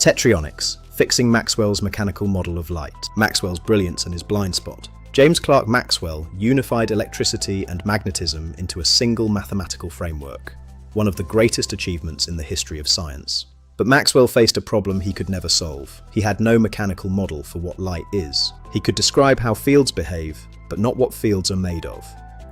Tetryonics, fixing Maxwell's mechanical model of light, Maxwell's brilliance and his blind spot. James Clerk Maxwell unified electricity and magnetism into a single mathematical framework, one of the greatest achievements in the history of science. But Maxwell faced a problem he could never solve. He had no mechanical model for what light is. He could describe how fields behave, but not what fields are made of.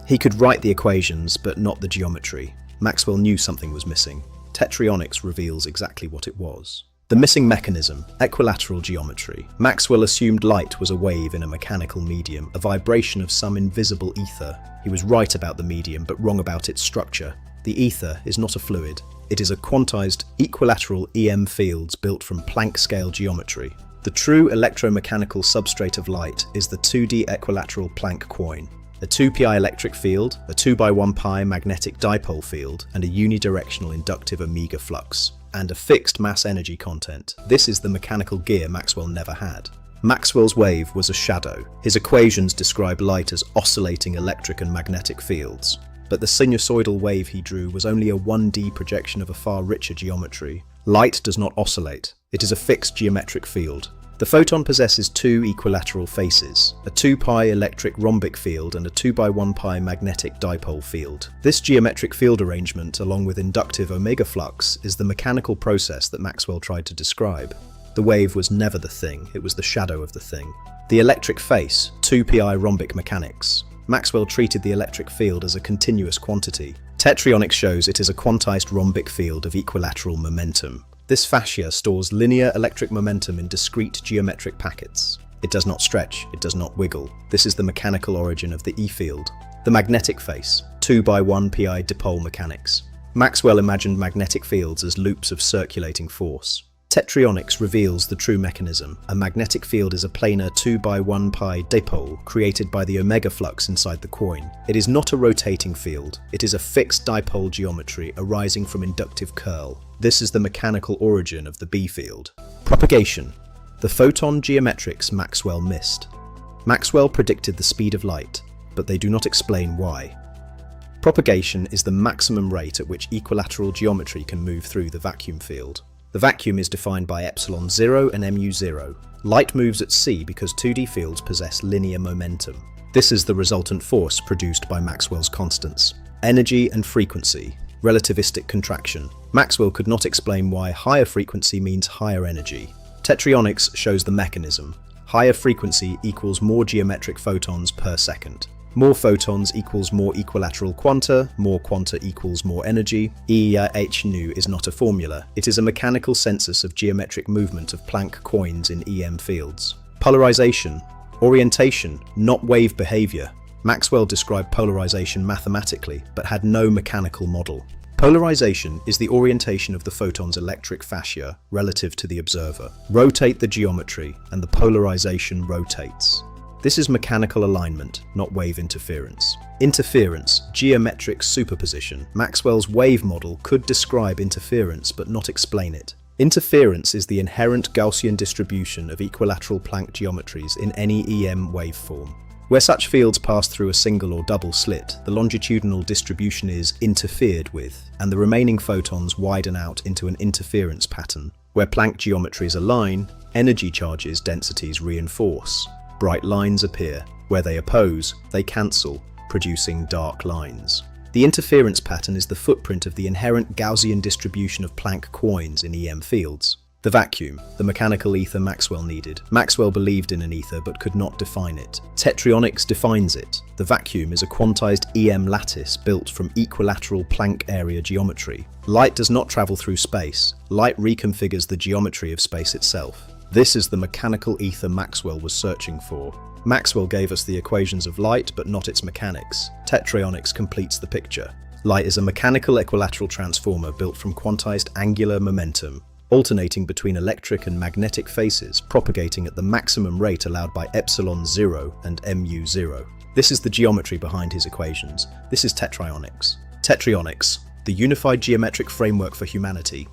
He could write the equations, but not the geometry. Maxwell knew something was missing. Tetryonics reveals exactly what it was. The missing mechanism, equilateral geometry. Maxwell assumed light was a wave in a mechanical medium, a vibration of some invisible ether. He was right about the medium, but wrong about its structure. The ether is not a fluid. It is a quantized, equilateral EM fields built from Planck-scale geometry. The true electromechanical substrate of light is the 2D equilateral Planck coin. A 2pi electric field, a 2/1pi magnetic dipole field, and a unidirectional inductive omega flux, and a fixed mass energy content. This is the mechanical gear Maxwell never had. Maxwell's wave was a shadow. His equations describe light as oscillating electric and magnetic fields. But the sinusoidal wave he drew was only a 1D projection of a far richer geometry. Light does not oscillate. It is a fixed geometric field. The photon possesses two equilateral faces, a 2pi electric rhombic field and a 2/1pi magnetic dipole field. This geometric field arrangement, along with inductive omega flux, is the mechanical process that Maxwell tried to describe. The wave was never the thing, it was the shadow of the thing. The electric face, 2pi rhombic mechanics. Maxwell treated the electric field as a continuous quantity. Tetryonics shows it is a quantized rhombic field of equilateral momentum. This fascia stores linear electric momentum in discrete geometric packets. It does not stretch, it does not wiggle. This is the mechanical origin of the E field. The magnetic face, 2/1pi dipole mechanics. Maxwell imagined magnetic fields as loops of circulating force. Tetryonics reveals the true mechanism. A magnetic field is a planar 2/1pi dipole created by the omega flux inside the coin. It is not a rotating field. It is a fixed dipole geometry arising from inductive curl. This is the mechanical origin of the B field. Propagation. The photon geometrics Maxwell missed. Maxwell predicted the speed of light, but they do not explain why. Propagation is the maximum rate at which equilateral geometry can move through the vacuum field. The vacuum is defined by epsilon 0 and mu0. Light moves at c because 2D fields possess linear momentum. This is the resultant force produced by Maxwell's constants. Energy and frequency. Relativistic contraction. Maxwell could not explain why higher frequency means higher energy. Tetryonics shows the mechanism. Higher frequency equals more geometric photons per second. More photons equals more equilateral quanta, more quanta equals more energy. H nu is not a formula, it is a mechanical census of geometric movement of Planck coins in EM fields. Polarization. Orientation, not wave behavior. Maxwell described polarization mathematically, but had no mechanical model. Polarization is the orientation of the photon's electric fascia relative to the observer. Rotate the geometry, and the polarization rotates. This is mechanical alignment, not wave interference. Interference, geometric superposition. Maxwell's wave model could describe interference, but not explain it. Interference is the inherent Gaussian distribution of equilateral Planck geometries in any EM waveform. Where such fields pass through a single or double slit, the longitudinal distribution is interfered with, and the remaining photons widen out into an interference pattern. Where Planck geometries align, energy charges densities reinforce. Bright lines appear. Where they oppose, they cancel, producing dark lines. The interference pattern is the footprint of the inherent Gaussian distribution of Planck coins in EM fields. The vacuum, the mechanical ether Maxwell needed. Maxwell believed in an ether but could not define it. Tetryonics defines it. The vacuum is a quantized EM lattice built from equilateral Planck area geometry. Light does not travel through space. Light reconfigures the geometry of space itself. This is the mechanical ether Maxwell was searching for. Maxwell gave us the equations of light but not its mechanics. Tetryonics completes the picture. Light is a mechanical equilateral transformer built from quantized angular momentum, alternating between electric and magnetic faces, propagating at the maximum rate allowed by epsilon 0 and mu0. This is the geometry behind his equations. This is Tetryonics. Tetryonics, the unified geometric framework for humanity.